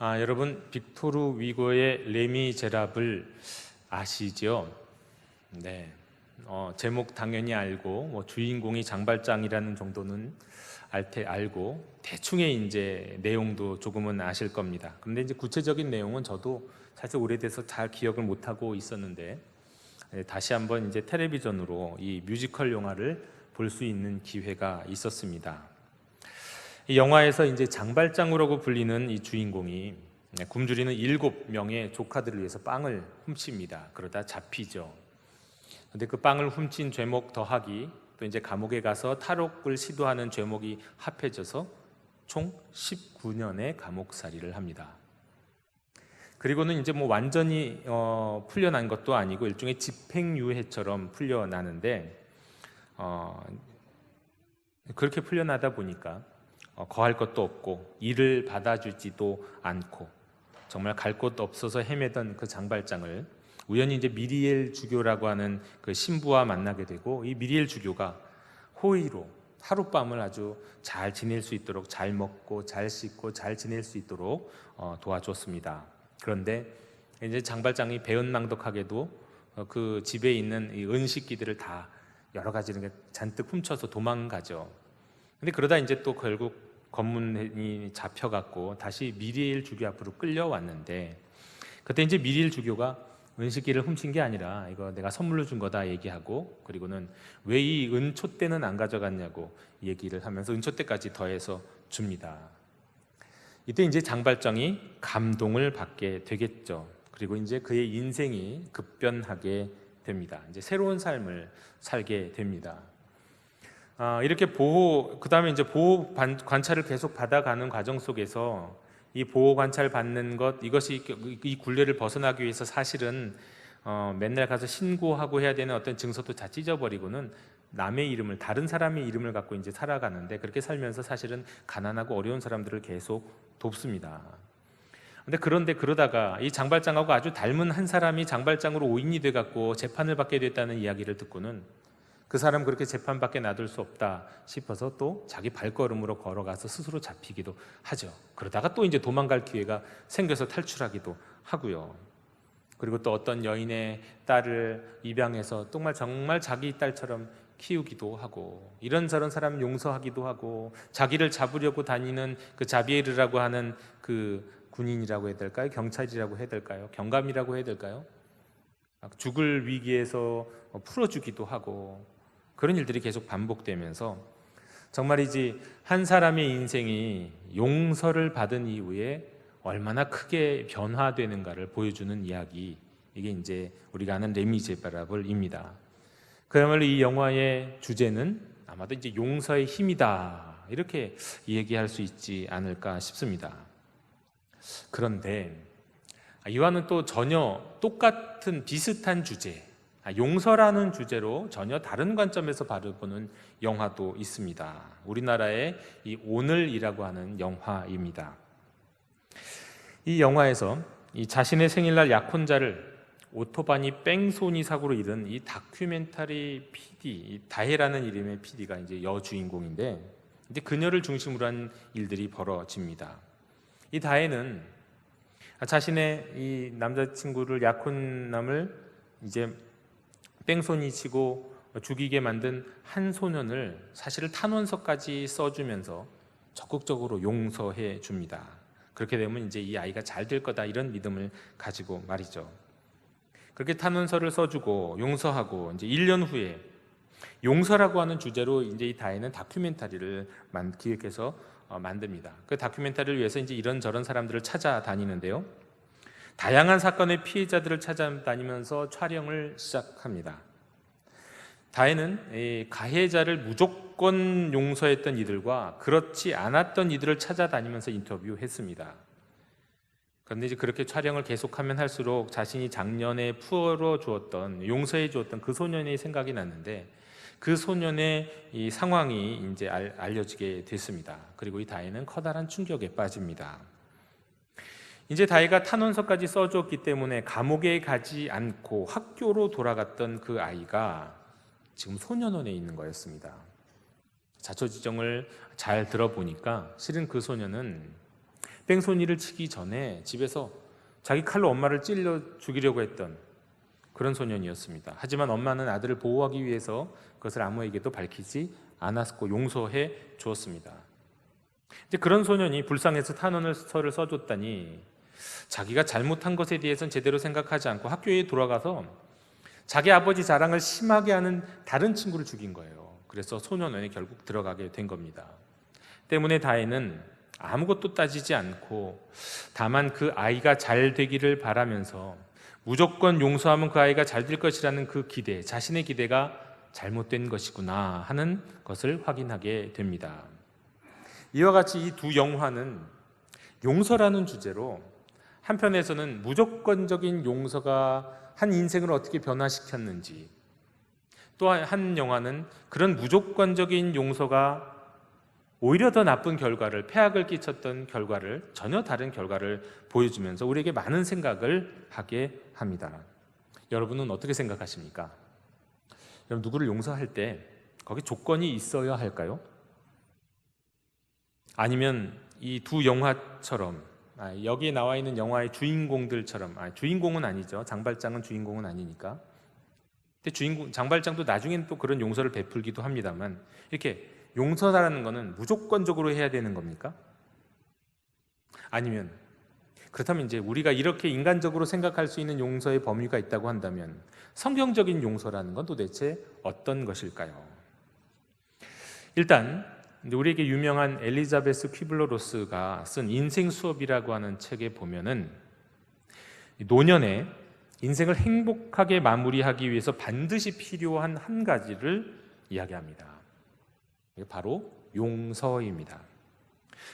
여러분 빅토르 위고의 레미제라블 아시죠? 네. 제목 당연히 알고 주인공이 장발장이라는 정도는 알고 대충의 이제 내용도 조금은 아실 겁니다. 그런데 이제 구체적인 내용은 저도 사실 오래돼서 잘 기억을 못 하고 있었는데 다시 한번 이제 텔레비전으로 이 뮤지컬 영화를 볼 수 있는 기회가 있었습니다. 이 영화에서 이제 장발장으라고 불리는 이 주인공이 굶주리는 7명의 조카들을 위해서 빵을 훔칩니다. 그러다 잡히죠. 근데 그 빵을 훔친 죄목 더하기 또 이제 감옥에 가서 탈옥을 시도하는 죄목이 합해져서 총 19년의 감옥살이를 합니다. 그리고는 이제 완전히 풀려난 것도 아니고 일종의 집행유예처럼 풀려나는데 그렇게 풀려나다 보니까 거할 것도 없고 일을 받아주지도 않고 정말 갈 곳 없어서 헤매던 그 장발장을 우연히 이제 미리엘 주교라고 하는 그 신부와 만나게 되고 이 미리엘 주교가 호의로 하룻밤을 아주 잘 지낼 수 있도록 잘 먹고 잘 씻고 잘 지낼 수 있도록 도와줬습니다. 그런데 이제 장발장이 배은망덕하게도 그 집에 있는 이 은식기들을 다 여러 가지를 잔뜩 훔쳐서 도망가죠. 근데 그러다 이제 또 결국 검문이 잡혀갖고 다시 미리엘 주교 앞으로 끌려왔는데 그때 이제 미리엘 주교가 은식기를 훔친 게 아니라 이거 내가 선물로 준 거다 얘기하고 그리고는 왜 이 은촛대는 안 가져갔냐고 얘기를 하면서 은촛대까지 더해서 줍니다. 이때 이제 장발장이 감동을 받게 되겠죠. 그리고 이제 그의 인생이 급변하게 됩니다. 이제 새로운 삶을 살게 됩니다. 이렇게 그 다음에 이제 보호 관찰을 계속 받아가는 과정 속에서 이 보호 관찰 받는 이것이 이 굴레를 벗어나기 위해서 사실은 맨날 가서 신고하고 해야 되는 어떤 증서도 다 찢어버리고는 남의 이름을 다른 사람의 이름을 갖고 이제 살아가는데 그렇게 살면서 사실은 가난하고 어려운 사람들을 계속 돕습니다. 그런데 그러다가 이 장발장하고 아주 닮은 한 사람이 장발장으로 오인이 돼갖고 재판을 받게 됐다는 이야기를 듣고는 그 사람 그렇게 재판 밖에 놔둘 수 없다 싶어서 또 자기 발걸음으로 걸어가서 스스로 잡히기도 하죠. 그러다가 또 이제 도망갈 기회가 생겨서 탈출하기도 하고요. 그리고 또 어떤 여인의 딸을 입양해서 정말 자기 딸처럼 키우기도 하고 이런저런 사람 용서하기도 하고 자기를 잡으려고 다니는 그 자비에르라고 하는 그 군인이라고 해야 될까요? 경찰이라고 해야 될까요? 경감이라고 해야 될까요? 죽을 위기에서 풀어주기도 하고 그런 일들이 계속 반복되면서 정말이지 한 사람의 인생이 용서를 받은 이후에 얼마나 크게 변화되는가를 보여주는 이야기, 이게 이제 우리가 아는 레미제라블입니다. 그야말로 이 영화의 주제는 아마도 이제 용서의 힘이다 이렇게 얘기할 수 있지 않을까 싶습니다. 그런데 이와는 또 전혀 똑같은 비슷한 주제, 용서라는 주제로 전혀 다른 관점에서 바라보는 영화도 있습니다. 우리나라의 이 오늘이라고 하는 영화입니다. 이 영화에서 이 자신의 생일날 약혼자를 오토바니 뺑소니 사고로 잃은 이 다큐멘터리 PD, 이 다혜라는 이름의 PD가 이제 여주인공인데 이제 그녀를 중심으로 한 일들이 벌어집니다. 이 다혜는 자신의 이 남자친구를 약혼남을 이제 뺑소니 치고 죽이게 만든 한 소년을 사실 탄원서까지 써주면서 적극적으로 용서해 줍니다. 그렇게 되면 이제 이 아이가 잘 될 거다 이런 믿음을 가지고 말이죠. 그렇게 탄원서를 써주고 용서하고 이제 1년 후에 용서라고 하는 주제로 이제 이 다혜는 다큐멘터리를 기획해서 만듭니다. 그 다큐멘터리를 위해서 이제 이런저런 사람들을 찾아다니는데요. 다양한 사건의 피해자들을 찾아다니면서 촬영을 시작합니다. 다혜는 가해자를 무조건 용서했던 이들과 그렇지 않았던 이들을 찾아다니면서 인터뷰했습니다. 그런데 이제 그렇게 촬영을 계속하면 할수록 자신이 작년에 풀어주었던, 용서해 주었던 그 소년의 생각이 났는데 그 소년의 이 상황이 이제 알려지게 됐습니다. 그리고 이 다혜는 커다란 충격에 빠집니다. 이제 다혜가 탄원서까지 써줬기 때문에 감옥에 가지 않고 학교로 돌아갔던 그 아이가 지금 소년원에 있는 거였습니다. 자초지종을 잘 들어보니까 실은 그 소년은 뺑소니를 치기 전에 집에서 자기 칼로 엄마를 찔러 죽이려고 했던 그런 소년이었습니다. 하지만 엄마는 아들을 보호하기 위해서 그것을 아무에게도 밝히지 않았고 용서해 주었습니다. 이제 그런 소년이 불쌍해서 탄원서를 써줬다니 자기가 잘못한 것에 대해서는 제대로 생각하지 않고 학교에 돌아가서 자기 아버지 자랑을 심하게 하는 다른 친구를 죽인 거예요. 그래서 소년원에 결국 들어가게 된 겁니다. 때문에 다혜는 아무것도 따지지 않고 다만 그 아이가 잘 되기를 바라면서 무조건 용서하면 그 아이가 잘 될 것이라는 그 기대, 자신의 기대가 잘못된 것이구나 하는 것을 확인하게 됩니다. 이와 같이 이 두 영화는 용서라는 주제로 한편에서는 무조건적인 용서가 한 인생을 어떻게 변화시켰는지, 또 한 영화는 그런 무조건적인 용서가 오히려 더 나쁜 결과를, 폐악을 끼쳤던 결과를, 전혀 다른 결과를 보여주면서 우리에게 많은 생각을 하게 합니다. 여러분은 어떻게 생각하십니까? 여러분, 누구를 용서할 때 거기 조건이 있어야 할까요? 아니면 이 두 영화처럼, 여기에 나와 있는 영화의 주인공들처럼, 주인공은 아니죠. 장발장은 주인공은 아니니까. 근데 장발장도 나중에는 또 그런 용서를 베풀기도 합니다만, 이렇게 용서라는 것은 무조건적으로 해야 되는 겁니까? 아니면 그렇다면 이제 우리가 이렇게 인간적으로 생각할 수 있는 용서의 범위가 있다고 한다면 성경적인 용서라는 건 도대체 어떤 것일까요? 일단 우리에게 유명한 엘리자베스 퀴블러-로스가 쓴 인생 수업이라고 하는 책에 보면은 노년에 인생을 행복하게 마무리하기 위해서 반드시 필요한 한 가지를 이야기합니다. 이게 바로 용서입니다.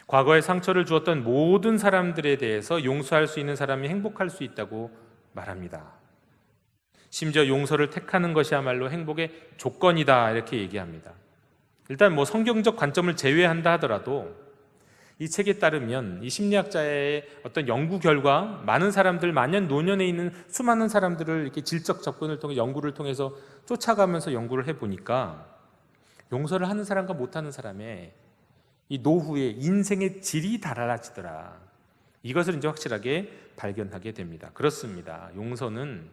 과거에 상처를 주었던 모든 사람들에 대해서 용서할 수 있는 사람이 행복할 수 있다고 말합니다. 심지어 용서를 택하는 것이야말로 행복의 조건이다 이렇게 얘기합니다. 일단 성경적 관점을 제외한다 하더라도 이 책에 따르면 이 심리학자의 어떤 연구 결과 많은 사람들, 만년 노년에 있는 수많은 사람들을 이렇게 질적 접근을 통해 연구를 통해서 쫓아가면서 연구를 해보니까 용서를 하는 사람과 못하는 사람의 이 노후의 인생의 질이 달라지더라. 이것을 이제 확실하게 발견하게 됩니다. 그렇습니다. 용서하는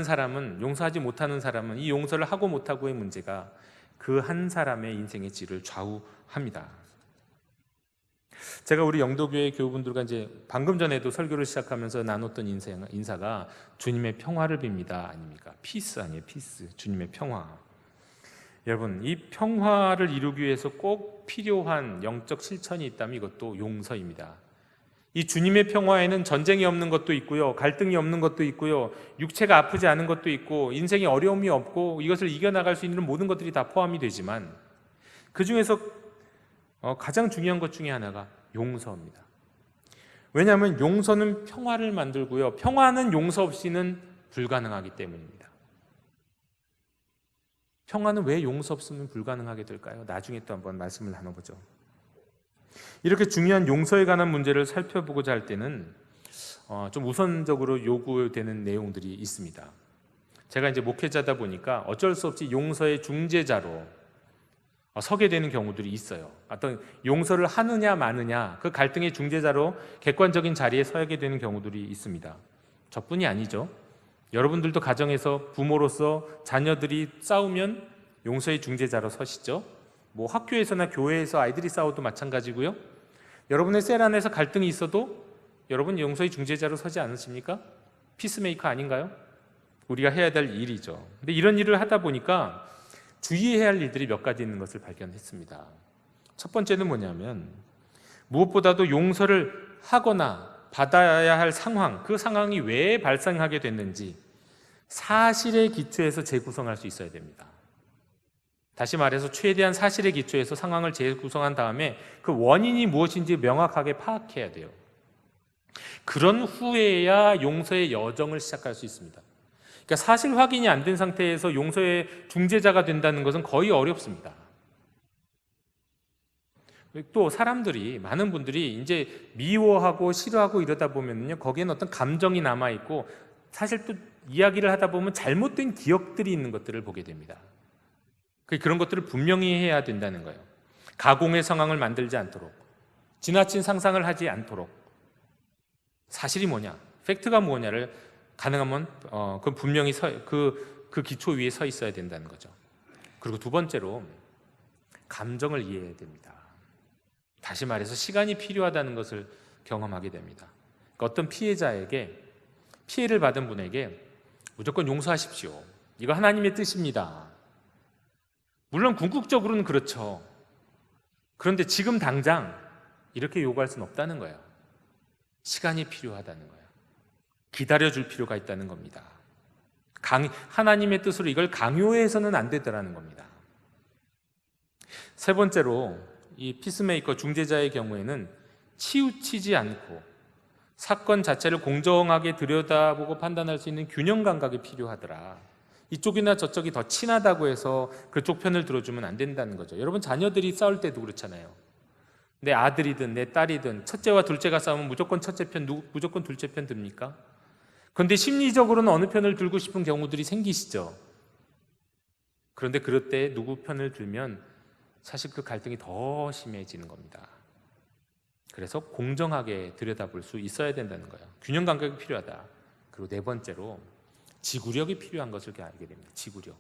사람은, 용서하지 못하는 사람은 이 용서를 하고 못하고의 문제가 그 한 사람의 인생의 질을 좌우합니다. 제가 우리 영도교회 교우분들과 이제 방금 전에도 설교를 시작하면서 나눴던 인사가 주님의 평화를 빕니다 아닙니까? 피스 아니에요, 피스. 주님의 평화. 여러분, 이 평화를 이루기 위해서 꼭 필요한 영적 실천이 있다면 이것도 용서입니다. 이 주님의 평화에는 전쟁이 없는 것도 있고요, 갈등이 없는 것도 있고요, 육체가 아프지 않은 것도 있고, 인생에 어려움이 없고 이것을 이겨나갈 수 있는 모든 것들이 다 포함이 되지만 그 중에서 가장 중요한 것 중에 하나가 용서입니다. 왜냐하면 용서는 평화를 만들고요, 평화는 용서 없이는 불가능하기 때문입니다. 평화는 왜 용서 없으면 불가능하게 될까요? 나중에 또 한번 말씀을 나눠보죠. 이렇게 중요한 용서에 관한 문제를 살펴보고자 할 때는 좀 우선적으로 요구되는 내용들이 있습니다. 제가 이제 목회자다 보니까 어쩔 수 없이 용서의 중재자로 서게 되는 경우들이 있어요. 어떤 용서를 하느냐 마느냐 그 갈등의 중재자로 객관적인 자리에 서게 되는 경우들이 있습니다. 저뿐이 아니죠. 여러분들도 가정에서 부모로서 자녀들이 싸우면 용서의 중재자로 서시죠. 학교에서나 교회에서 아이들이 싸워도 마찬가지고요. 여러분의 셀 안에서 갈등이 있어도 여러분 용서의 중재자로 서지 않으십니까? 피스메이커 아닌가요? 우리가 해야 될 일이죠. 근데 이런 일을 하다 보니까 주의해야 할 일들이 몇 가지 있는 것을 발견했습니다. 첫 번째는 뭐냐면 무엇보다도 용서를 하거나 받아야 할 상황, 그 상황이 왜 발생하게 됐는지 사실에 기초해서 재구성할 수 있어야 됩니다. 다시 말해서 최대한 사실에 기초해서 상황을 재구성한 다음에 그 원인이 무엇인지 명확하게 파악해야 돼요. 그런 후에야 용서의 여정을 시작할 수 있습니다. 그러니까 사실 확인이 안 된 상태에서 용서의 중재자가 된다는 것은 거의 어렵습니다. 또 사람들이, 많은 분들이 이제 미워하고 싫어하고 이러다 보면요, 거기에는 어떤 감정이 남아있고 사실 또 이야기를 하다 보면 잘못된 기억들이 있는 것들을 보게 됩니다. 그런 것들을 분명히 해야 된다는 거예요. 가공의 상황을 만들지 않도록. 지나친 상상을 하지 않도록 사실이 뭐냐, 팩트가 뭐냐를 가능하면 그 분명히 그 기초 위에 서 있어야 된다는 거죠. 그리고 두 번째로 감정을 이해해야 됩니다. 다시 말해서 시간이 필요하다는 것을 경험하게 됩니다. 그러니까 어떤 피해자에게, 피해를 받은 분에게 무조건 용서하십시오, 이거 하나님의 뜻입니다. 물론 궁극적으로는 그렇죠. 그런데 지금 당장 이렇게 요구할 수는 없다는 거예요. 시간이 필요하다는 거예요. 기다려줄 필요가 있다는 겁니다. 하나님의 뜻으로 이걸 강요해서는 안 되더라는 겁니다. 세 번째로 이 피스메이커 중재자의 경우에는 치우치지 않고 사건 자체를 공정하게 들여다보고 판단할 수 있는 균형 감각이 필요하더라. 이쪽이나 저쪽이 더 친하다고 해서 그쪽 편을 들어주면 안 된다는 거죠. 여러분, 자녀들이 싸울 때도 그렇잖아요. 내 아들이든 내 딸이든 첫째와 둘째가 싸우면 무조건 첫째 편, 무조건 둘째 편 듭니까? 그런데 심리적으로는 어느 편을 들고 싶은 경우들이 생기시죠. 그런데 그럴 때 누구 편을 들면 사실 그 갈등이 더 심해지는 겁니다. 그래서 공정하게 들여다볼 수 있어야 된다는 거예요. 균형 감각이 필요하다. 그리고 네 번째로 지구력이 필요한 것을 알게 됩니다. 지구력.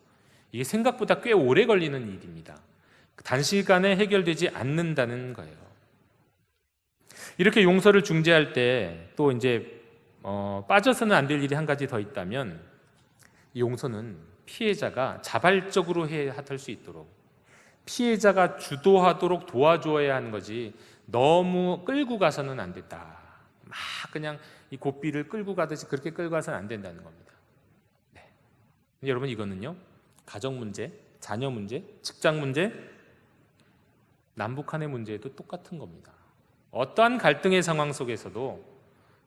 이게 생각보다 꽤 오래 걸리는 일입니다. 단시간에 해결되지 않는다는 거예요. 이렇게 용서를 중재할 때 또 이제 빠져서는 안 될 일이 한 가지 더 있다면, 이 용서는 피해자가 자발적으로 할 수 있도록 피해자가 주도하도록 도와줘야 하는 거지, 너무 끌고 가서는 안 된다. 막 그냥 이 고삐를 끌고 가듯이 그렇게 끌고 가서는 안 된다는 겁니다. 네. 여러분, 이거는요, 가정 문제, 자녀 문제, 직장 문제, 남북한의 문제에도 똑같은 겁니다. 어떠한 갈등의 상황 속에서도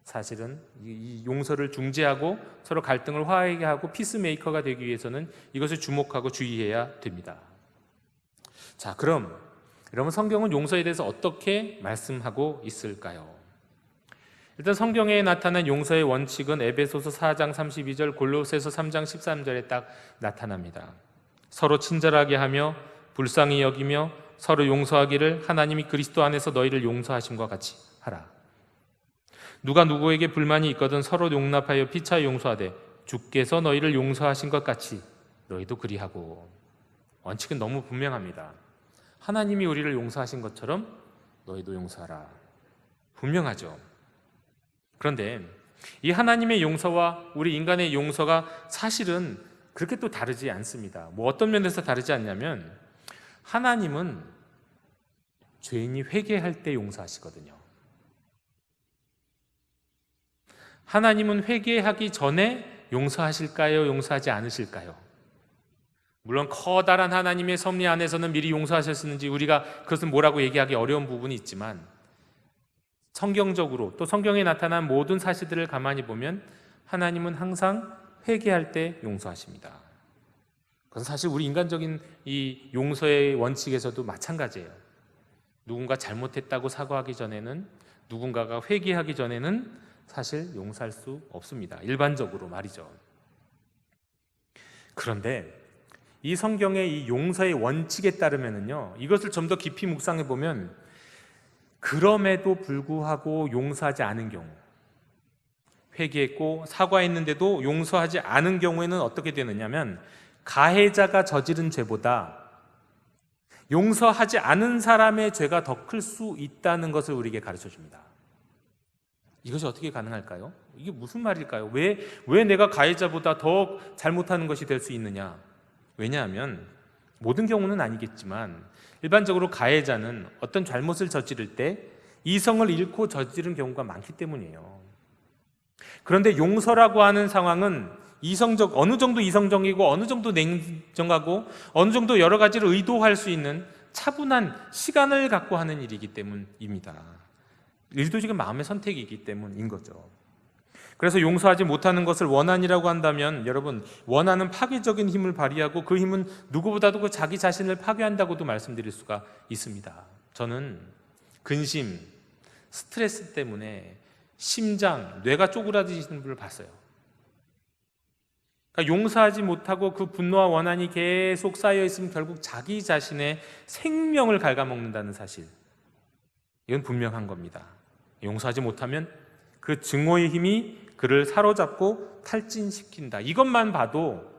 사실은 이 용서를 중재하고 서로 갈등을 화해하게 하고 피스메이커가 되기 위해서는 이것을 주목하고 주의해야 됩니다. 자, 그럼 여러분, 성경은 용서에 대해서 어떻게 말씀하고 있을까요? 일단 성경에 나타난 용서의 원칙은 에베소서 4장 32절, 골로새서 3장 13절에 딱 나타납니다. 서로 친절하게 하며 불쌍히 여기며 서로 용서하기를 하나님이 그리스도 안에서 너희를 용서하심과 같이 하라. 누가 누구에게 불만이 있거든 서로 용납하여 피차 용서하되 주께서 너희를 용서하신 것 같이 너희도 그리하고. 원칙은 너무 분명합니다. 하나님이 우리를 용서하신 것처럼 너희도 용서하라. 분명하죠. 그런데 이 하나님의 용서와 우리 인간의 용서가 사실은 그렇게 또 다르지 않습니다. 뭐 어떤 면에서 다르지 않냐면, 하나님은 죄인이 회개할 때 용서하시거든요. 하나님은 회개하기 전에 용서하실까요? 용서하지 않으실까요? 물론 커다란 하나님의 섭리 안에서는 미리 용서하셨는지 우리가 그것은 뭐라고 얘기하기 어려운 부분이 있지만, 성경적으로 또 성경에 나타난 모든 사실들을 가만히 보면 하나님은 항상 회개할 때 용서하십니다. 그건 사실 우리 인간적인 이 용서의 원칙에서도 마찬가지예요. 누군가 잘못했다고 사과하기 전에는, 누군가가 회개하기 전에는 사실 용서할 수 없습니다. 일반적으로 말이죠. 그런데 이 성경의 이 용서의 원칙에 따르면은요, 이것을 좀 더 깊이 묵상해 보면, 그럼에도 불구하고 용서하지 않은 경우, 회개했고 사과했는데도 용서하지 않은 경우에는 어떻게 되느냐면, 가해자가 저지른 죄보다 용서하지 않은 사람의 죄가 더 클 수 있다는 것을 우리에게 가르쳐 줍니다. 이것이 어떻게 가능할까요? 이게 무슨 말일까요? 왜 내가 가해자보다 더 잘못하는 것이 될 수 있느냐? 왜냐하면 모든 경우는 아니겠지만 일반적으로 가해자는 어떤 잘못을 저지를 때 이성을 잃고 저지른 경우가 많기 때문이에요. 그런데 용서라고 하는 상황은 어느 정도 이성적이고 어느 정도 냉정하고 어느 정도 여러 가지를 의도할 수 있는 차분한 시간을 갖고 하는 일이기 때문입니다. 의도적인 마음의 선택이기 때문인 거죠. 그래서 용서하지 못하는 것을 원한이라고 한다면, 여러분, 원한은 파괴적인 힘을 발휘하고 그 힘은 누구보다도 그 자기 자신을 파괴한다고도 말씀드릴 수가 있습니다. 저는 근심, 스트레스 때문에 심장, 뇌가 쪼그라드시는 분을 봤어요. 그러니까 용서하지 못하고 그 분노와 원한이 계속 쌓여 있으면 결국 자기 자신의 생명을 갉아먹는다는 사실, 이건 분명한 겁니다. 용서하지 못하면 그 증오의 힘이 그를 사로잡고 탈진시킨다. 이것만 봐도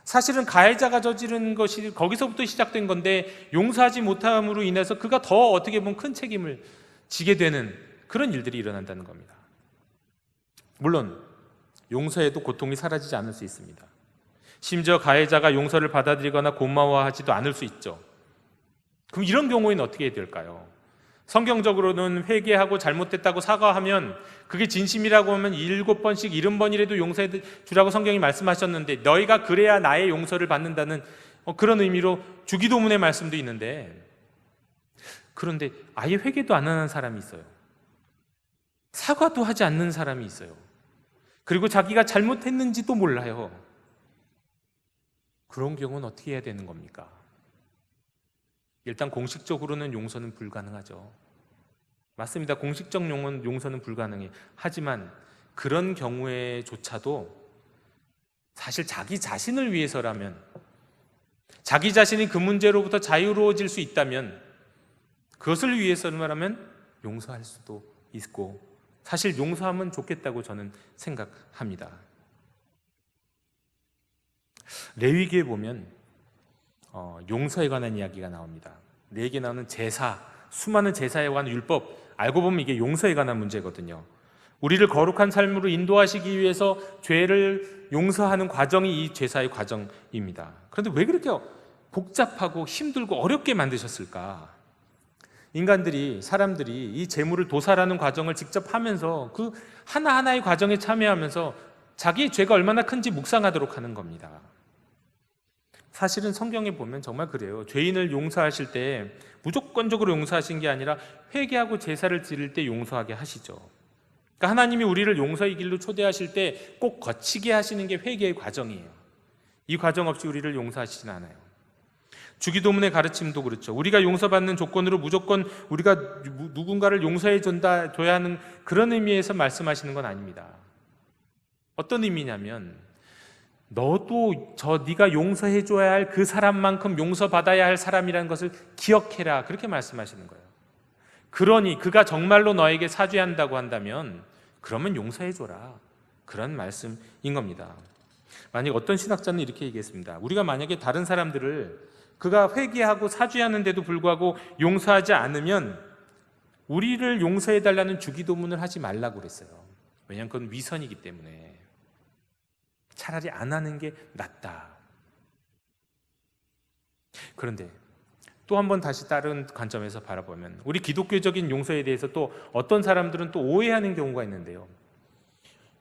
사실은 가해자가 저지른 것이 거기서부터 시작된 건데 용서하지 못함으로 인해서 그가 더 어떻게 보면 큰 책임을 지게 되는 그런 일들이 일어난다는 겁니다. 물론 용서해도 고통이 사라지지 않을 수 있습니다. 심지어 가해자가 용서를 받아들이거나 고마워하지도 않을 수 있죠. 그럼 이런 경우에는 어떻게 해야 될까요? 성경적으로는 회개하고 잘못됐다고 사과하면 그게 진심이라고 하면 7번씩 70번이라도 용서해 주라고 성경이 말씀하셨는데 너희가 그래야 나의 용서를 받는다는 그런 의미로 주기도문의 말씀도 있는데, 그런데 아예 회개도 안 하는 사람이 있어요. 사과도 하지 않는 사람이 있어요. 그리고 자기가 잘못했는지도 몰라요. 그런 경우는 어떻게 해야 되는 겁니까? 일단 공식적으로는 용서는 불가능하죠. 맞습니다. 공식적 용서는 불가능해. 하지만 그런 경우에조차도 사실 자기 자신을 위해서라면, 자기 자신이 그 문제로부터 자유로워질 수 있다면 그것을 위해서라면 용서할 수도 있고, 사실 용서하면 좋겠다고 저는 생각합니다. 레위기에 보면 용서에 관한 이야기가 나옵니다. 레위기에 나오는 제사, 수많은 제사에 관한 율법, 알고 보면 이게 용서에 관한 문제거든요. 우리를 거룩한 삶으로 인도하시기 위해서 죄를 용서하는 과정이 이 제사의 과정입니다. 그런데 왜 그렇게 복잡하고 힘들고 어렵게 만드셨을까? 사람들이 이 재물을 도살하는 과정을 직접 하면서 그 하나하나의 과정에 참여하면서 자기의 죄가 얼마나 큰지 묵상하도록 하는 겁니다. 사실은 성경에 보면 정말 그래요. 죄인을 용서하실 때 무조건적으로 용서하신 게 아니라 회개하고 제사를 드릴 때 용서하게 하시죠. 그러니까 하나님이 우리를 용서의 길로 초대하실 때 꼭 거치게 하시는 게 회개의 과정이에요. 이 과정 없이 우리를 용서하시진 않아요. 주기도문의 가르침도 그렇죠. 우리가 용서받는 조건으로 무조건 우리가 누군가를 용서해 줘야 하는 그런 의미에서 말씀하시는 건 아닙니다. 어떤 의미냐면 너도 네가 용서해 줘야 할 그 사람만큼 용서받아야 할 사람이라는 것을 기억해라, 그렇게 말씀하시는 거예요. 그러니 그가 정말로 너에게 사죄한다고 한다면 그러면 용서해 줘라, 그런 말씀인 겁니다. 만약 어떤 신학자는 이렇게 얘기했습니다. 우리가 만약에 다른 사람들을 그가 회개하고 사죄하는데도 불구하고 용서하지 않으면 우리를 용서해달라는 주기도문을 하지 말라고 그랬어요. 왜냐하면 그건 위선이기 때문에 차라리 안 하는 게 낫다. 그런데 또 한 번 다시 다른 관점에서 바라보면 우리 기독교적인 용서에 대해서 또 어떤 사람들은 또 오해하는 경우가 있는데요.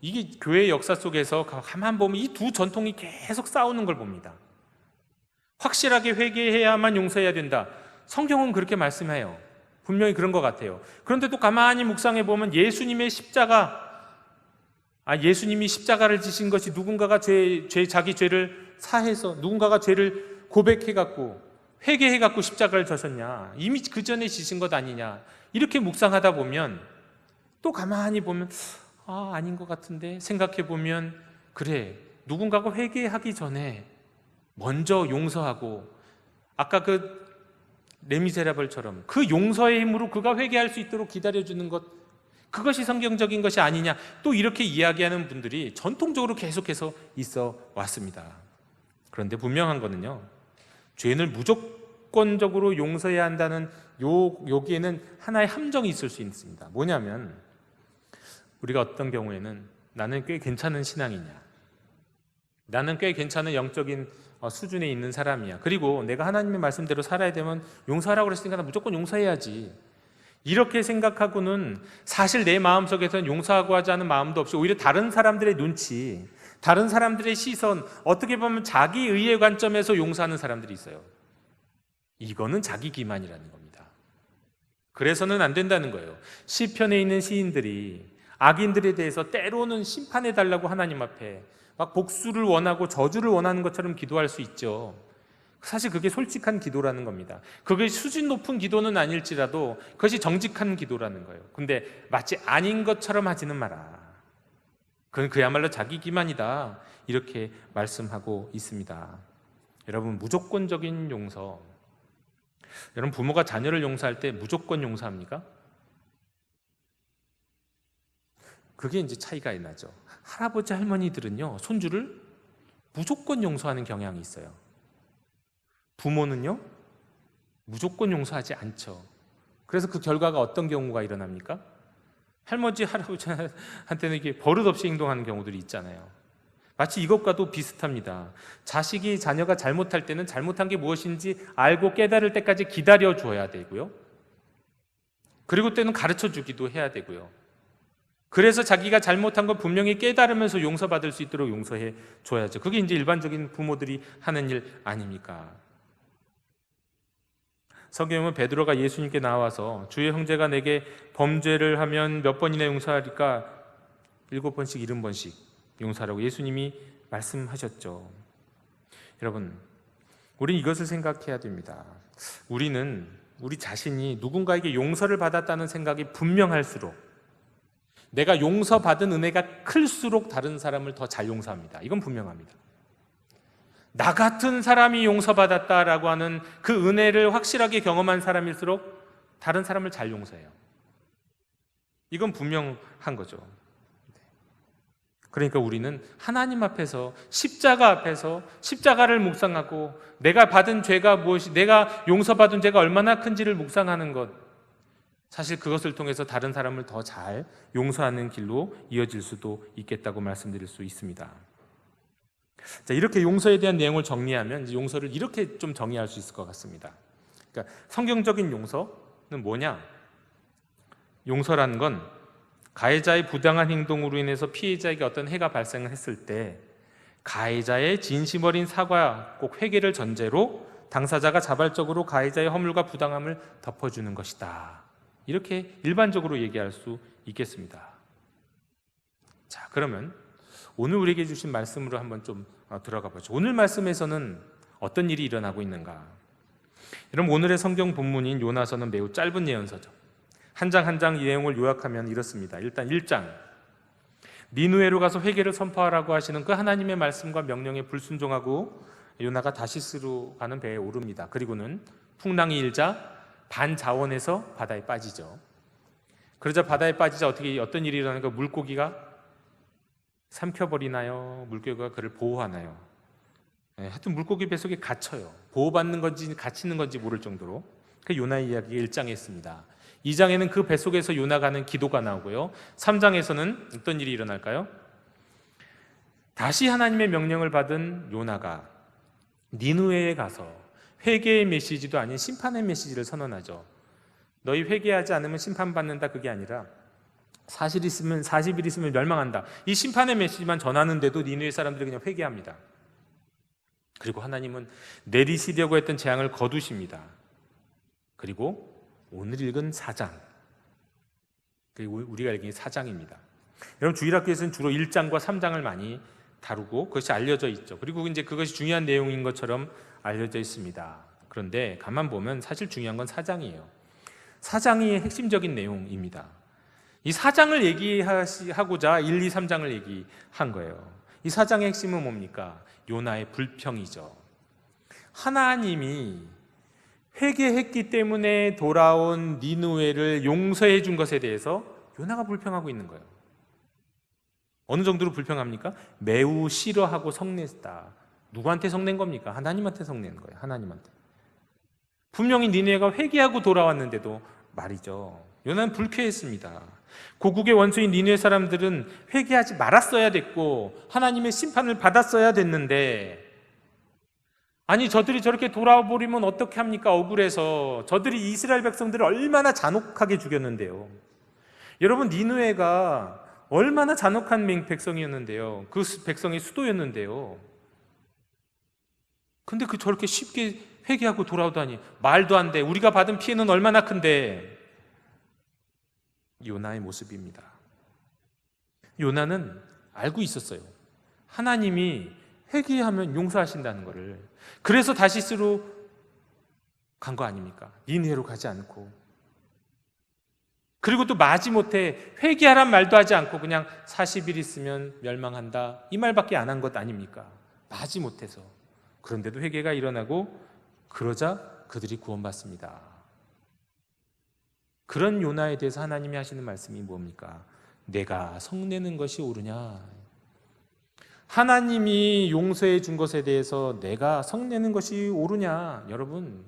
이게 교회의 역사 속에서 가만 보면 이 두 전통이 계속 싸우는 걸 봅니다. 확실하게 회개해야만 용서해야 된다. 성경은 그렇게 말씀해요. 분명히 그런 것 같아요. 그런데 또 가만히 묵상해 보면 예수님이 십자가를 지신 것이 누군가가 자기 죄를 사해서 누군가가 죄를 고백해갖고 회개해갖고 십자가를 졌었냐, 이미 그 전에 지신 것 아니냐, 이렇게 묵상하다 보면 또 가만히 보면 아닌 것 같은데 생각해 보면 그래, 누군가가 회개하기 전에 먼저 용서하고 아까 그 레미제라블처럼 그 용서의 힘으로 그가 회개할 수 있도록 기다려주는 것, 그것이 성경적인 것이 아니냐, 또 이렇게 이야기하는 분들이 전통적으로 계속해서 있어 왔습니다. 그런데 분명한 거는요, 죄인을 무조건적으로 용서해야 한다는 여기에는 하나의 함정이 있을 수 있습니다. 뭐냐면 우리가 어떤 경우에는 나는 꽤 괜찮은 신앙이냐, 나는 꽤 괜찮은 영적인 수준에 있는 사람이야, 그리고 내가 하나님의 말씀대로 살아야 되면 용서하라고 그랬으니까 나 무조건 용서해야지, 이렇게 생각하고는 사실 내 마음속에서는 용서하고 하지 않은 마음도 없이 오히려 다른 사람들의 눈치, 다른 사람들의 시선, 어떻게 보면 자기 의의 관점에서 용서하는 사람들이 있어요. 이거는 자기 기만이라는 겁니다. 그래서는 안 된다는 거예요. 시편에 있는 시인들이 악인들에 대해서 때로는 심판해달라고 하나님 앞에 막 복수를 원하고 저주를 원하는 것처럼 기도할 수 있죠. 사실 그게 솔직한 기도라는 겁니다. 그게 수준 높은 기도는 아닐지라도 그것이 정직한 기도라는 거예요. 근데 마치 아닌 것처럼 하지는 마라. 그건 그야말로 자기 기만이다, 이렇게 말씀하고 있습니다. 여러분, 무조건적인 용서, 여러분 부모가 자녀를 용서할 때 무조건 용서합니까? 그게 이제 차이가 나죠. 할아버지 할머니들은요, 손주를 무조건 용서하는 경향이 있어요. 부모는요, 무조건 용서하지 않죠. 그래서 그 결과가 어떤 경우가 일어납니까? 할머니, 할아버지한테는 이게 버릇없이 행동하는 경우들이 있잖아요. 마치 이것과도 비슷합니다. 자식이 자녀가 잘못할 때는 잘못한 게 무엇인지 알고 깨달을 때까지 기다려 줘야 되고요. 그리고 때는 가르쳐 주기도 해야 되고요. 그래서 자기가 잘못한 건 분명히 깨달으면서 용서받을 수 있도록 용서해 줘야죠. 그게 이제 일반적인 부모들이 하는 일 아닙니까? 성경은 베드로가 예수님께 나와서 주의 형제가 내게 범죄를 하면 몇 번이나 용서하리까? 7번씩 70번씩 용서하라고 예수님이 말씀하셨죠. 여러분, 우리는 이것을 생각해야 됩니다. 우리 자신이 누군가에게 용서를 받았다는 생각이 분명할수록, 내가 용서받은 은혜가 클수록 다른 사람을 더 잘 용서합니다. 이건 분명합니다. 나 같은 사람이 용서받았다라고 하는 그 은혜를 확실하게 경험한 사람일수록 다른 사람을 잘 용서해요. 이건 분명한 거죠. 그러니까 우리는 하나님 앞에서, 십자가 앞에서 십자가를 묵상하고 내가 받은 죄가 무엇이, 내가 용서받은 죄가 얼마나 큰지를 묵상하는 것, 사실 그것을 통해서 다른 사람을 더 잘 용서하는 길로 이어질 수도 있겠다고 말씀드릴 수 있습니다. 자, 이렇게 용서에 대한 내용을 정리하면 이제 용서를 이렇게 좀 정의할 수 있을 것 같습니다. 그러니까 성경적인 용서는 뭐냐? 용서라는 건 가해자의 부당한 행동으로 인해서 피해자에게 어떤 해가 발생을 했을 때 가해자의 진심 어린 사과, 꼭 회개를 전제로 당사자가 자발적으로 가해자의 허물과 부당함을 덮어주는 것이다. 이렇게 일반적으로 얘기할 수 있겠습니다. 자, 그러면 오늘 우리에게 주신 말씀으로 한번 좀 들어가 보죠. 오늘 말씀에서는 어떤 일이 일어나고 있는가? 여러분, 오늘의 성경 본문인 요나서는 매우 짧은 예언서죠. 한 장 한 장 이 내용을 요약하면 이렇습니다. 일단 1장, 니느웨로 가서 회개를 선포하라고 하시는 그 하나님의 말씀과 명령에 불순종하고 요나가 다시스로 가는 배에 오릅니다. 그리고는 풍랑이 일자 반자원에서 바다에 빠지죠. 그러자 바다에 빠지자 어떤 일이 일어나니까 물고기가 삼켜버리나요? 물고기가 그를 보호하나요? 하여튼 물고기 뱃속에 갇혀요. 보호받는 건지 갇히는 건지 모를 정도로. 그 요나의 이야기가 1장에 있습니다. 2장에는 그 뱃속에서 요나가 하는 기도가 나오고요. 3장에서는 어떤 일이 일어날까요? 다시 하나님의 명령을 받은 요나가 니느웨에 가서 회개의 메시지도 아닌 심판의 메시지를 선언하죠. 너희 회개하지 않으면 심판받는다, 그게 아니라 40일 있으면 멸망한다. 이 심판의 메시지만 전하는데도 니느웨 사람들이 그냥 회개합니다. 그리고 하나님은 내리시려고 했던 재앙을 거두십니다. 그리고 오늘 읽은 4장, 우리가 읽은 4장입니다. 여러분, 주일학교에서는 주로 1장과 3장을 많이 다루고 그것이 알려져 있죠. 그리고 이제 그것이 중요한 내용인 것처럼 알려져 있습니다. 그런데 가만 보면 사실 중요한 건 4장이에요. 4장이 핵심적인 내용입니다. 이 4장을 얘기하고자 1, 2, 3장을 얘기한 거예요. 이 4장의 핵심은 뭡니까? 요나의 불평이죠. 하나님이 회개했기 때문에 돌아온 니느웨를 용서해 준 것에 대해서 요나가 불평하고 있는 거예요. 어느 정도로 불평합니까? 매우 싫어하고 성냈다. 누구한테 성낸 겁니까? 하나님한테 성낸 거예요. 하나님한테. 분명히 니느웨가 회개하고 돌아왔는데도 말이죠. 요나는 불쾌했습니다. 고국의 원수인 니느웨 사람들은 회개하지 말았어야 됐고 하나님의 심판을 받았어야 됐는데, 아니 저들이 저렇게 돌아와 버리면 어떻게 합니까? 억울해서. 저들이 이스라엘 백성들을 얼마나 잔혹하게 죽였는데요. 여러분, 니느웨가 얼마나 잔혹한 백성이었는데요. 그 백성의 수도였는데요. 근데 저렇게 쉽게 회개하고 돌아오다니, 말도 안 돼. 우리가 받은 피해는 얼마나 큰데. 요나의 모습입니다. 요나는 알고 있었어요. 하나님이 회개하면 용서하신다는 것을. 그래서 다시스로 간 거 아닙니까? 니느웨로 가지 않고. 그리고 또 마지못해 회개하란 말도 하지 않고 그냥 40일 있으면 멸망한다, 이 말밖에 안 한 것 아닙니까? 마지못해서. 그런데도 회개가 일어나고 그러자 그들이 구원받습니다. 그런 요나에 대해서 하나님이 하시는 말씀이 뭡니까? 내가 성내는 것이 옳으냐? 하나님이 용서해 준 것에 대해서 내가 성내는 것이 옳으냐? 여러분,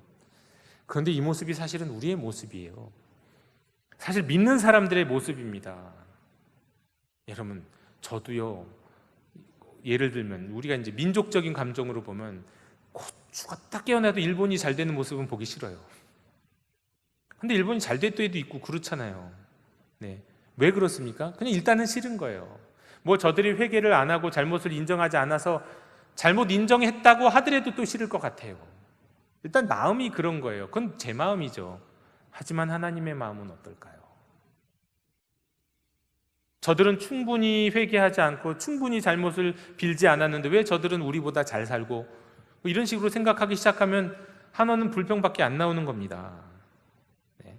그런데 이 모습이 사실은 우리의 모습이에요. 사실 믿는 사람들의 모습입니다. 여러분, 저도요, 예를 들면 우리가 이제 민족적인 감정으로 보면 고추가 딱 깨어나도 일본이 잘 되는 모습은 보기 싫어요. 근데 일본이 잘 될 때도 있고 그렇잖아요. 네. 왜 그렇습니까? 그냥 일단은 싫은 거예요. 뭐 저들이 회개를 안 하고 잘못을 인정하지 않아서 잘못 인정했다고 하더라도 또 싫을 것 같아요. 일단 마음이 그런 거예요. 그건 제 마음이죠. 하지만 하나님의 마음은 어떨까요? 저들은 충분히 회개하지 않고 충분히 잘못을 빌지 않았는데 왜 저들은 우리보다 잘 살고, 이런 식으로 생각하기 시작하면 한원은 불평밖에 안 나오는 겁니다. 네.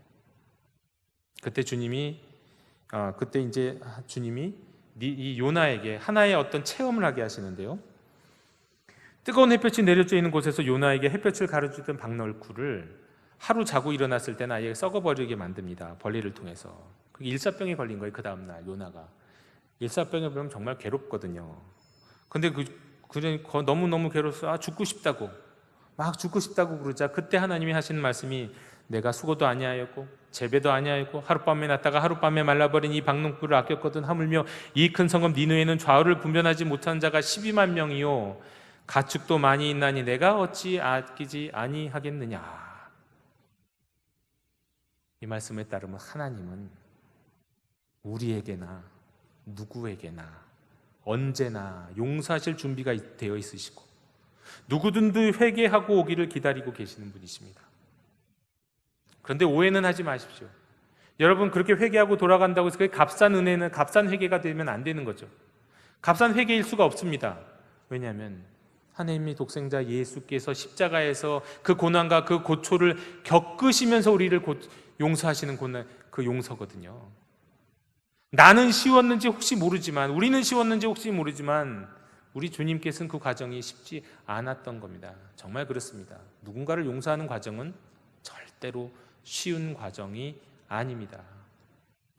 그때 주님이 이 요나에게 하나의 어떤 체험을 하게 하시는데요. 뜨거운 햇볕이 내려져 있는 곳에서 요나에게 햇볕을 가려주던 박널쿨을 하루 자고 일어났을 때는 아예 썩어버리게 만듭니다. 벌레를 통해서. 그게 일사병에 걸린 거예요. 그 다음날 요나가. 일사병에 걸리면 정말 괴롭거든요. 근데 너무너무 괴로워서 죽고 싶다고 막 죽고 싶다고 그러자 그때 하나님이 하시는 말씀이 내가 수고도 아니하였고 재배도 아니하였고 하룻밤에 났다가 하룻밤에 말라버린 이 박농풀을 아꼈거든. 하물며 이 큰 성읍 니느웨는 좌우를 분별하지 못한 자가 12만 명이요 가축도 많이 있나니 내가 어찌 아끼지 아니하겠느냐. 이 말씀에 따르면 하나님은 우리에게나 누구에게나 언제나 용서하실 준비가 되어 있으시고 누구든지 회개하고 오기를 기다리고 계시는 분이십니다. 그런데 오해는 하지 마십시오. 여러분, 그렇게 회개하고 돌아간다고 해서 그게 값싼 은혜는 값싼 회개가 되면 안 되는 거죠. 값싼 회개일 수가 없습니다. 왜냐하면 하나님의 독생자 예수께서 십자가에서 그 고난과 그 고초를 겪으시면서 우리를 용서하시는 고난, 그 용서거든요. 나는 쉬웠는지 혹시 모르지만, 우리는 쉬웠는지 혹시 모르지만 우리 주님께서는 그 과정이 쉽지 않았던 겁니다. 정말 그렇습니다. 누군가를 용서하는 과정은 절대로 쉬운 과정이 아닙니다.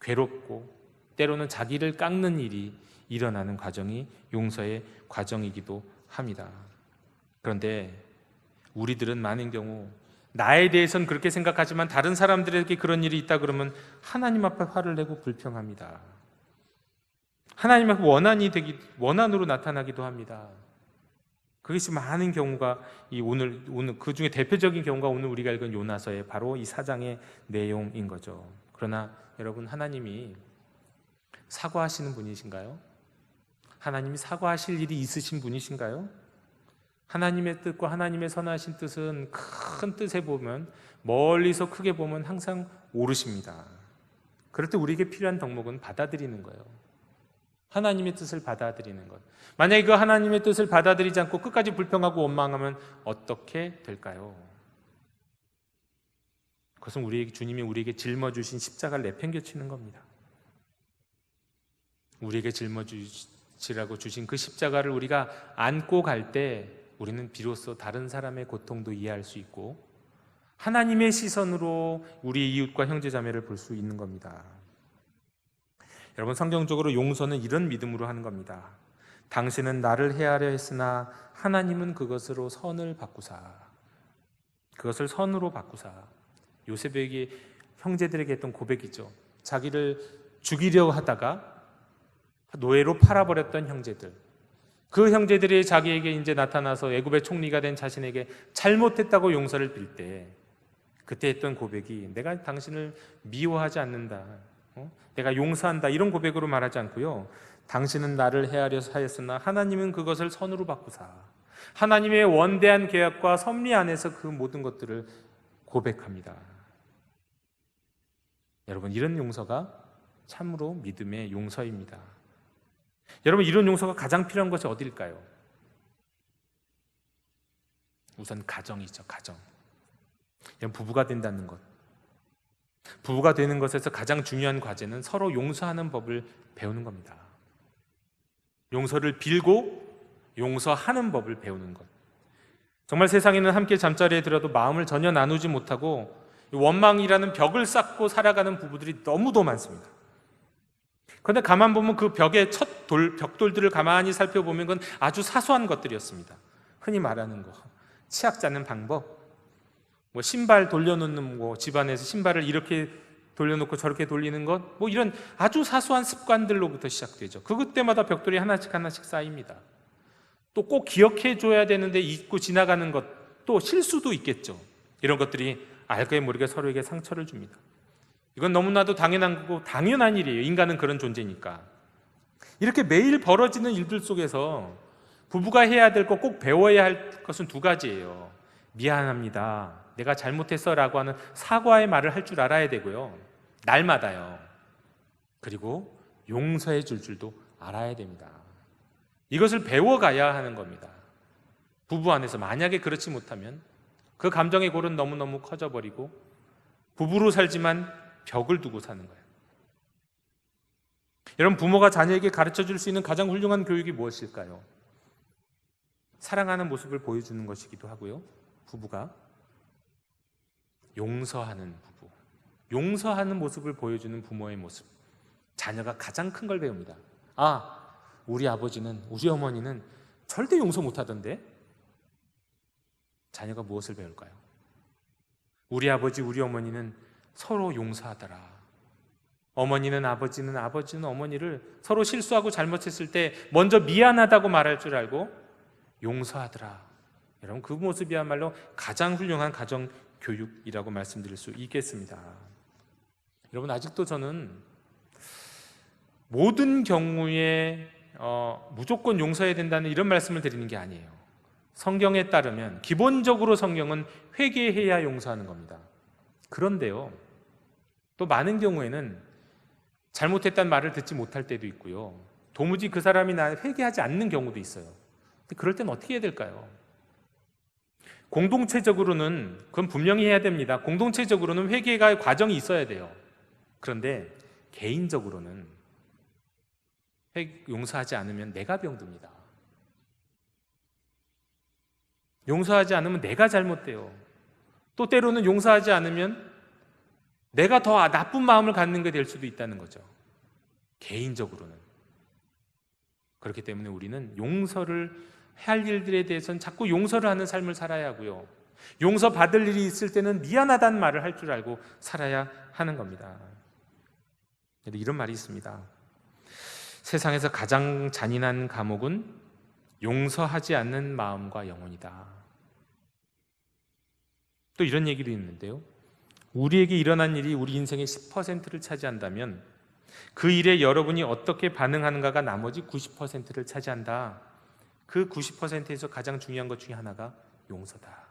괴롭고 때로는 자기를 깎는 일이 일어나는 과정이 용서의 과정이기도 합니다. 그런데 우리들은 많은 경우 나에 대해서는 그렇게 생각하지만 다른 사람들에게 그런 일이 있다 그러면 하나님 앞에 화를 내고 불평합니다. 하나님 앞에 원한으로 나타나기도 합니다. 그것이 많은 경우가 오늘 그 중에 대표적인 경우가 오늘 우리가 읽은 요나서의 바로 이 4장의 내용인 거죠. 그러나 여러분, 하나님이 사과하시는 분이신가요? 하나님이 사과하실 일이 있으신 분이신가요? 하나님의 뜻과 하나님의 선하신 뜻은 큰 뜻에 보면, 멀리서 크게 보면 항상 옳으십니다. 그럴 때 우리에게 필요한 덕목은 받아들이는 거예요. 하나님의 뜻을 받아들이는 것. 만약에 그 하나님의 뜻을 받아들이지 않고 끝까지 불평하고 원망하면 어떻게 될까요? 그것은 주님이 우리에게 짊어주신 십자가를 내팽개치는 겁니다. 우리에게 짊어지라고 주신 그 십자가를 우리가 안고 갈 때 우리는 비로소 다른 사람의 고통도 이해할 수 있고 하나님의 시선으로 우리의 이웃과 형제자매를 볼 수 있는 겁니다. 여러분, 성경적으로 용서는 이런 믿음으로 하는 겁니다. 당신은 나를 해하려 했으나 하나님은 그것으로 선을 바꾸사. 그것을 선으로 바꾸사. 요셉에게 형제들에게 했던 고백이죠. 자기를 죽이려 하다가 노예로 팔아버렸던 형제들, 그 형제들이 자기에게 이제 나타나서 애굽의 총리가 된 자신에게 잘못했다고 용서를 빌 때 그때 했던 고백이 내가 당신을 미워하지 않는다, 내가 용서한다, 이런 고백으로 말하지 않고요, 당신은 나를 해하려 하였으나 하나님은 그것을 선으로 바꾸사. 하나님의 원대한 계약과 섭리 안에서 그 모든 것들을 고백합니다. 여러분, 이런 용서가 참으로 믿음의 용서입니다. 여러분, 이런 용서가 가장 필요한 것이 어디일까요? 우선 가정이죠. 가정. 부부가 된다는 것. 부부가 되는 것에서 가장 중요한 과제는 서로 용서하는 법을 배우는 겁니다. 용서를 빌고 용서하는 법을 배우는 것. 정말 세상에는 함께 잠자리에 들어도 마음을 전혀 나누지 못하고 원망이라는 벽을 쌓고 살아가는 부부들이 너무도 많습니다. 그런데 가만 보면 그 벽의 벽돌들을 가만히 살펴보면 그건 아주 사소한 것들이었습니다. 흔히 말하는 거, 치약 짜는 방법, 뭐 신발 돌려놓는 거, 집안에서 신발을 이렇게 돌려놓고 저렇게 돌리는 것, 뭐 이런 아주 사소한 습관들로부터 시작되죠. 그때마다 벽돌이 하나씩 하나씩 쌓입니다. 또 꼭 기억해 줘야 되는데 잊고 지나가는 것, 또 실수도 있겠죠. 이런 것들이 알게 모르게 서로에게 상처를 줍니다. 이건 너무나도 당연한 거고 당연한 일이에요. 인간은 그런 존재니까. 이렇게 매일 벌어지는 일들 속에서 부부가 해야 될 것, 꼭 배워야 할 것은 두 가지예요. 미안합니다, 내가 잘못했어 라고 하는 사과의 말을 할 줄 알아야 되고요, 날마다요. 그리고 용서해 줄 줄도 알아야 됩니다. 이것을 배워가야 하는 겁니다. 부부 안에서 만약에 그렇지 못하면 그 감정의 골은 너무너무 커져버리고 부부로 살지만 벽을 두고 사는 거예요. 여러분, 부모가 자녀에게 가르쳐 줄 수 있는 가장 훌륭한 교육이 무엇일까요? 사랑하는 모습을 보여주는 것이기도 하고요, 부부가 용서하는 부부, 용서하는 모습을 보여주는 부모의 모습, 자녀가 가장 큰 걸 배웁니다. 아, 우리 아버지는, 우리 어머니는 절대 용서 못하던데? 자녀가 무엇을 배울까요? 우리 아버지, 우리 어머니는 서로 용서하더라. 어머니는 아버지는 어머니를 서로 실수하고 잘못했을 때 먼저 미안하다고 말할 줄 알고 용서하더라. 여러분, 그 모습이야말로 가장 훌륭한 가정 교육이라고 말씀드릴 수 있겠습니다. 여러분, 아직도 저는 모든 경우에 무조건 용서해야 된다는 이런 말씀을 드리는 게 아니에요. 성경에 따르면 기본적으로 성경은 회개해야 용서하는 겁니다. 그런데요, 또 많은 경우에는 잘못했다는 말을 듣지 못할 때도 있고요, 도무지 그 사람이 나 회개하지 않는 경우도 있어요. 근데 그럴 땐 어떻게 해야 될까요? 공동체적으로는 그건 분명히 해야 됩니다. 공동체적으로는 회개가 과정이 있어야 돼요. 그런데 개인적으로는 용서하지 않으면 내가 병듭니다. 용서하지 않으면 내가 잘못돼요. 또 때로는 용서하지 않으면 내가 더 나쁜 마음을 갖는 게 될 수도 있다는 거죠. 개인적으로는. 그렇기 때문에 우리는 용서를 할 일들에 대해서는 자꾸 용서를 하는 삶을 살아야 하고요, 용서받을 일이 있을 때는 미안하다는 말을 할 줄 알고 살아야 하는 겁니다. 이런 말이 있습니다. 세상에서 가장 잔인한 감옥은 용서하지 않는 마음과 영혼이다. 또 이런 얘기도 있는데요, 우리에게 일어난 일이 우리 인생의 10%를 차지한다면 그 일에 여러분이 어떻게 반응하는가가 나머지 90%를 차지한다. 그 90%에서 가장 중요한 것 중에 하나가 용서다.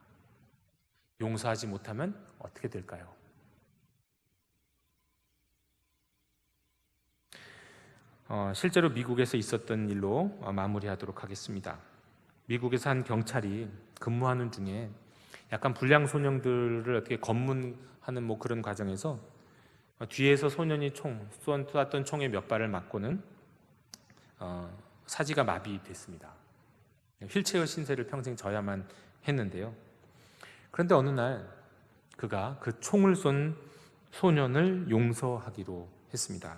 용서하지 못하면 어떻게 될까요? 실제로 미국에서 있었던 일로 마무리하도록 하겠습니다. 미국에서 한 경찰이 근무하는 중에 약간 불량 소년들을 어떻게 검문하는 그런 과정에서 뒤에서 소년이 쏘았던 총에 몇 발을 맞고는 사지가 마비됐습니다. 휠체어 신세를 평생 져야만 했는데요. 그런데 어느 날 그가 그 총을 쏜 소년을 용서하기로 했습니다.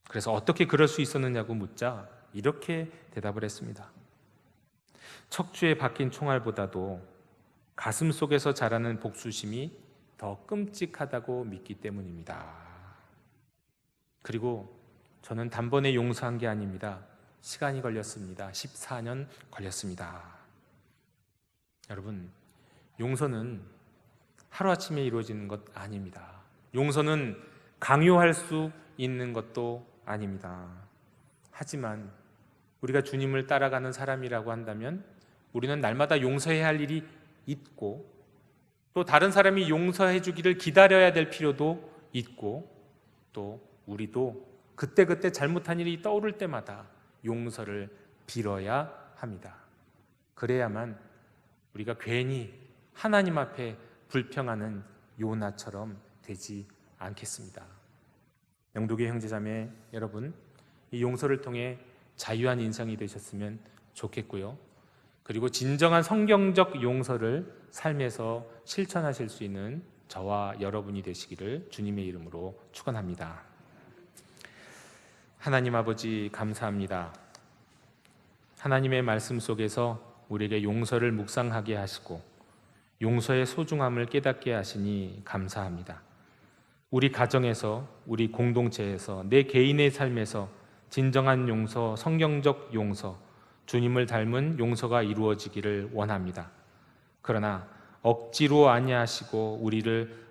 그래서 어떻게 그럴 수 있었느냐고 묻자 이렇게 대답을 했습니다. 척추에 박힌 총알보다도 가슴 속에서 자라는 복수심이 더 끔찍하다고 믿기 때문입니다. 그리고 저는 단번에 용서한 게 아닙니다. 시간이 걸렸습니다. 14년 걸렸습니다. 여러분, 용서는 하루아침에 이루어지는 것 아닙니다. 용서는 강요할 수 있는 것도 아닙니다. 하지만 우리가 주님을 따라가는 사람이라고 한다면 우리는 날마다 용서해야 할 일이 있고, 또 다른 사람이 용서해 주기를 기다려야 될 필요도 있고, 또 우리도 그때그때 잘못한 일이 떠오를 때마다 용서를 빌어야 합니다. 그래야만 우리가 괜히 하나님 앞에 불평하는 요나처럼 되지 않겠습니다. 영독의 형제자매 여러분, 이 용서를 통해 자유한 인생이 되셨으면 좋겠고요, 그리고 진정한 성경적 용서를 삶에서 실천하실 수 있는 저와 여러분이 되시기를 주님의 이름으로 축원합니다. 하나님 아버지 감사합니다. 하나님의 말씀 속에서 우리에게 용서를 묵상하게 하시고 용서의 소중함을 깨닫게 하시니 감사합니다. 우리 가정에서, 우리 공동체에서, 내 개인의 삶에서 진정한 용서, 성경적 용서, 주님을 닮은 용서가 이루어지기를 원합니다. 그러나 억지로 아니하시고 우리를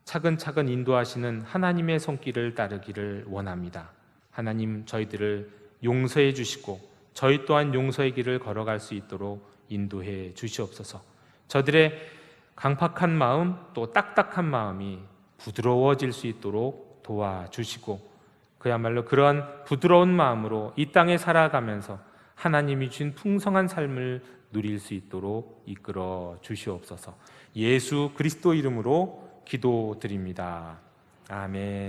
차근차근 인도하시는 하나님의 손길을 따르기를 원합니다. 하나님, 저희들을 용서해 주시고 저희 또한 용서의 길을 걸어갈 수 있도록 인도해 주시옵소서. 저들의 강팍한 마음, 또 딱딱한 마음이 부드러워질 수 있도록 도와주시고 그야말로 그러한 부드러운 마음으로 이 땅에 살아가면서 하나님이 주신 풍성한 삶을 누릴 수 있도록 이끌어 주시옵소서. 예수 그리스도 이름으로 기도드립니다. 아멘.